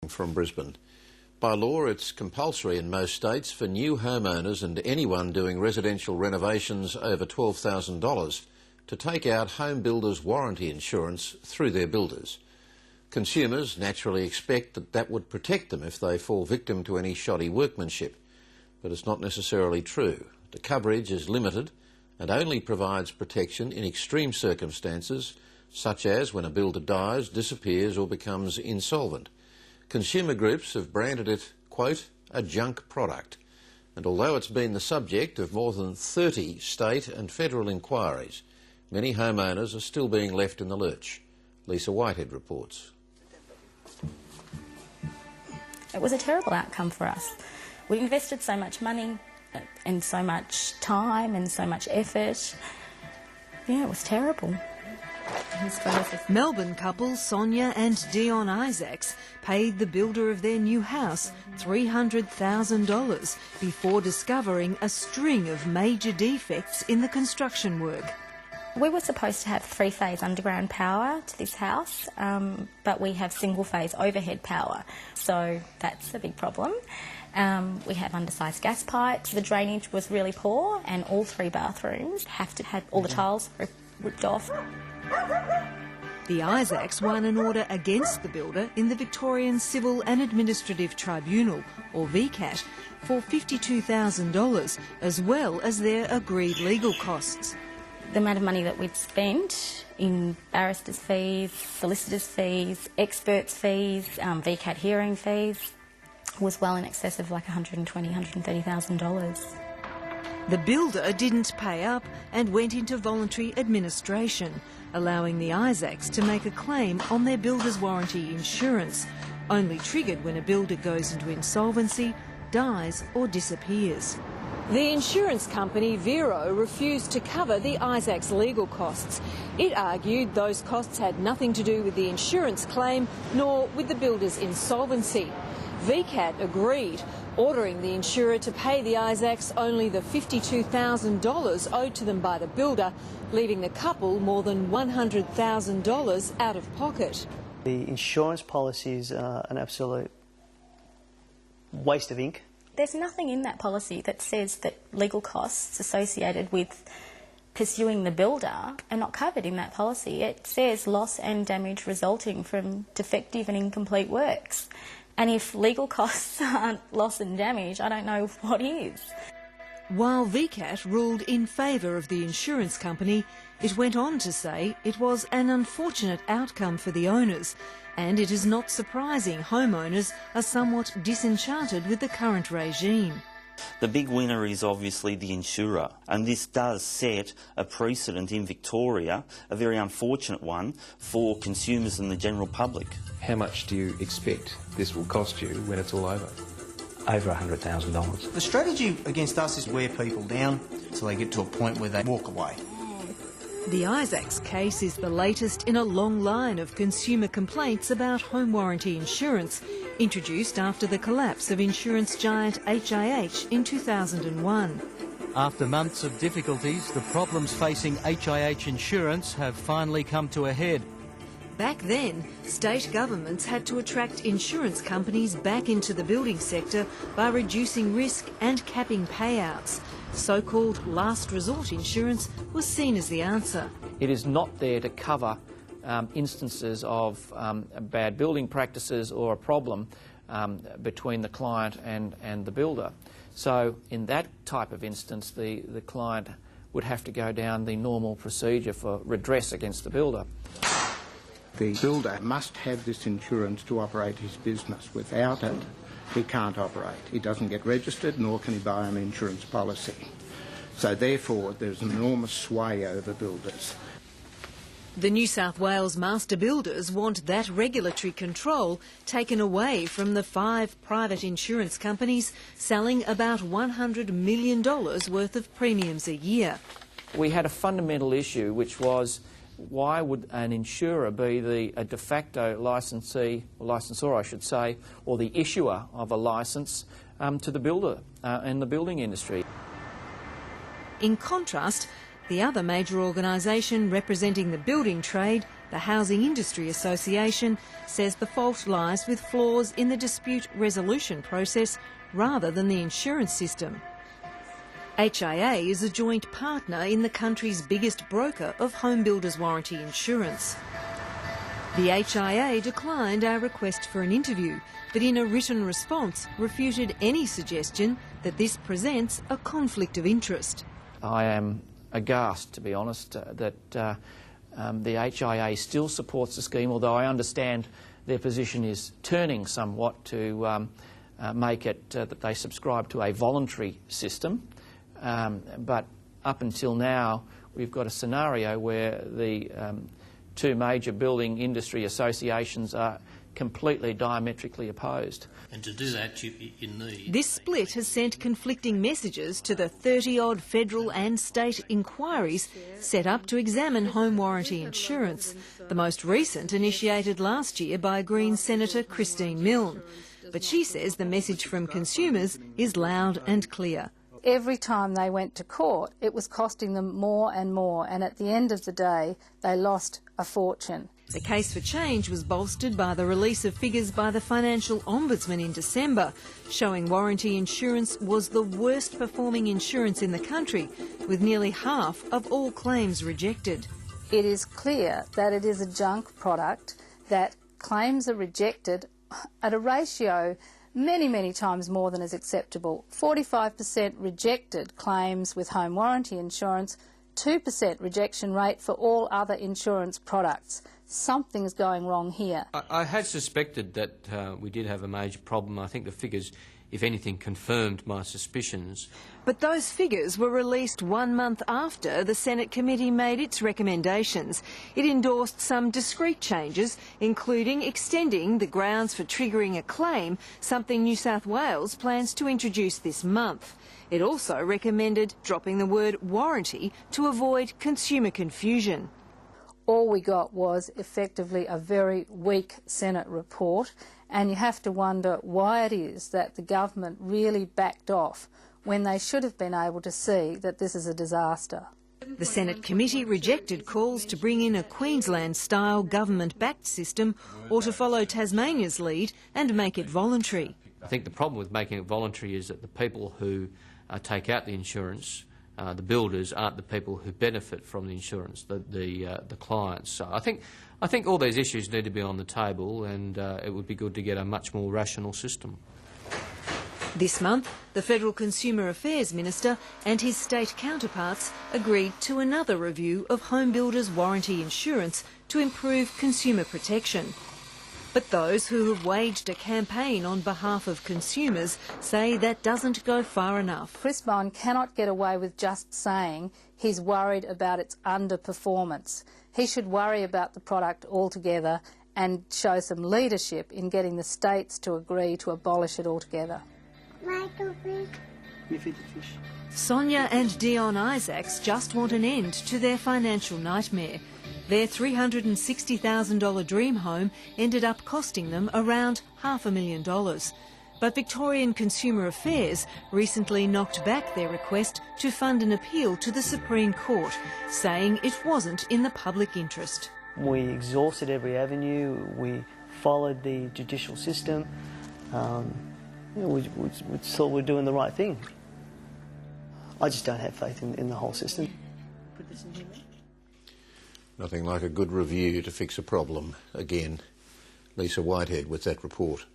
from Brisbane. By law, it's compulsory in most states for new homeowners and anyone doing residential renovations over $12,000 to take out home builders' warranty insurance through their builders. Consumers naturally expect that that would protect them if they fall victim to any shoddy workmanship, but it's not necessarily true. The coverage is limited and only provides protection in extreme circumstances, such as when a builder dies, disappears or becomes insolvent. Consumer groups have branded it, quote, a junk product, and although it's been the subject of more than 30 state and federal inquiries, many homeowners are still being left in the lurch. Lisa Whitehead reports. It was a terrible outcome for us. We invested so much money and so much time and so much effort. Yeah, it was terrible. Melbourne couple Sonya and Deon paid the builder of their new house $300,000 before discovering a string of major defects in the construction work. We were supposed to have three-phase underground power to this house, but we have single-phase overhead power, so that's a big problem. We have undersized gas pipes, the drainage was really poor, and all three bathrooms have to have all the tiles ripped off. The Isaacs won an order against the builder in the Victorian Civil and Administrative Tribunal, or VCAT, for $52,000, as well as their agreed legal costs. The amount of money that we'd spent in barristers' fees, solicitors' fees, experts' fees, VCAT hearing fees was well in excess of like $120,000, $130,000. The builder didn't pay up and went into voluntary administration, allowing the Isaacs to make a claim on their builder's warranty insurance, only triggered when a builder goes into insolvency, dies or disappears. The insurance company Vero refused to cover the Isaacs' legal costs. It argued those costs had nothing to do with the insurance claim nor with the builder's insolvency. VCAT agreed, ordering the insurer to pay the Isaacs only the $52,000 owed to them by the builder, leaving the couple more than $100,000 out of pocket. The insurance policy is an absolute waste of ink. There's nothing in that policy that says that legal costs associated with pursuing the builder are not covered in that policy. It says loss and damage resulting from defective and incomplete works. And if legal costs aren't loss and damage, I don't know what is. While VCAT ruled in favour of the insurance company, it went on to say it was an unfortunate outcome for the owners, and it is not surprising homeowners are somewhat disenchanted with the current regime. The big winner is obviously the insurer, and this does set a precedent in Victoria, a very unfortunate one, for consumers and the general public. How much do you expect this will cost you when it's all over? Over $100,000. The strategy against us is wear people down until they get to a point where they walk away. The Isaacs case is the latest in a long line of consumer complaints about home warranty insurance, introduced after the collapse of insurance giant HIH in 2001. After months of difficulties, the problems facing HIH insurance have finally come to a head. Back then, state governments had to attract insurance companies back into the building sector by reducing risk and capping payouts. So-called last resort insurance was seen as the answer. It is not there to cover instances of bad building practices or a problem between the client and the builder. So in that type of instance, the client would have to go down the normal procedure for redress against the builder. The builder must have this insurance to operate his business. Without it, he can't operate. He doesn't get registered, nor can he buy an insurance policy. So therefore, there's an enormous sway over builders. The New South Wales master builders want that regulatory control taken away from the 5 private insurance companies selling about $100 million worth of premiums a year. We had a fundamental issue, which was why would an insurer be a de facto licensee, or licensor I should say, or the issuer of a licence to the builder and the building industry? In contrast, the other major organisation representing the building trade, The Housing Industry Association says the fault lies with flaws in the dispute resolution process rather than the insurance system. HIA is a joint partner in the country's biggest broker of home builders warranty insurance. The HIA declined our request for an interview, but in a written response refuted any suggestion that this presents a conflict of interest. I am aghast, to be honest, that the HIA still supports the scheme, although I understand their position is turning somewhat to make it that they subscribe to a voluntary system. But up until now, we've got a scenario where the two major building industry associations are completely diametrically opposed. And to do that, you need... This split has sent conflicting messages to the 30-odd federal and state inquiries set up to examine home warranty insurance, the most recent initiated last year by Green Senator Christine Milne. But she says the message from consumers is loud and clear. Every time they went to court, it was costing them more and more, and at the end of the day, they lost a fortune. The case for change was bolstered by the release of figures by the Financial Ombudsman in December, showing warranty insurance was the worst performing insurance in the country, with nearly half of all claims rejected. It is clear that it is a junk product, that claims are rejected at a ratio many, many times more than is acceptable. 45% rejected claims with home warranty insurance, 2% rejection rate for all other insurance products. Something's going wrong here. I had suspected that we did have a major problem. I think the figures, if anything, confirmed my suspicions. But those figures were released 1 month after the Senate committee made its recommendations. It endorsed some discrete changes, including extending the grounds for triggering a claim, something New South Wales plans to introduce this month. It also recommended dropping the word warranty to avoid consumer confusion. All we got was effectively a very weak Senate report, and you have to wonder why it is that the government really backed off when they should have been able to see that this is a disaster. The Senate committee rejected calls to bring in a Queensland-style government-backed system or to follow Tasmania's lead and make it voluntary. I think the problem with making it voluntary is that the people who take out the insurance, the builders, aren't the people who benefit from the insurance, the clients. So I think all these issues need to be on the table, and it would be good to get a much more rational system. This month, the Federal Consumer Affairs Minister and his state counterparts agreed to another review of home builders' warranty insurance to improve consumer protection. But those who have waged a campaign on behalf of consumers say that doesn't go far enough. Chris Bowen cannot get away with just saying he's worried about its underperformance. He should worry about the product altogether and show some leadership in getting the states to agree to abolish it altogether. You feed the fish. Sonya and Deon Isaacs just want an end to their financial nightmare. Their $360,000 dream home ended up costing them around $500,000. But Victorian Consumer Affairs recently knocked back their request to fund an appeal to the Supreme Court, saying it wasn't in the public interest. We exhausted every avenue. We followed the judicial system. We thought we were doing the right thing. I just don't have faith in the whole system. Nothing like a good review to fix a problem. Again, Lisa Whitehead with that report.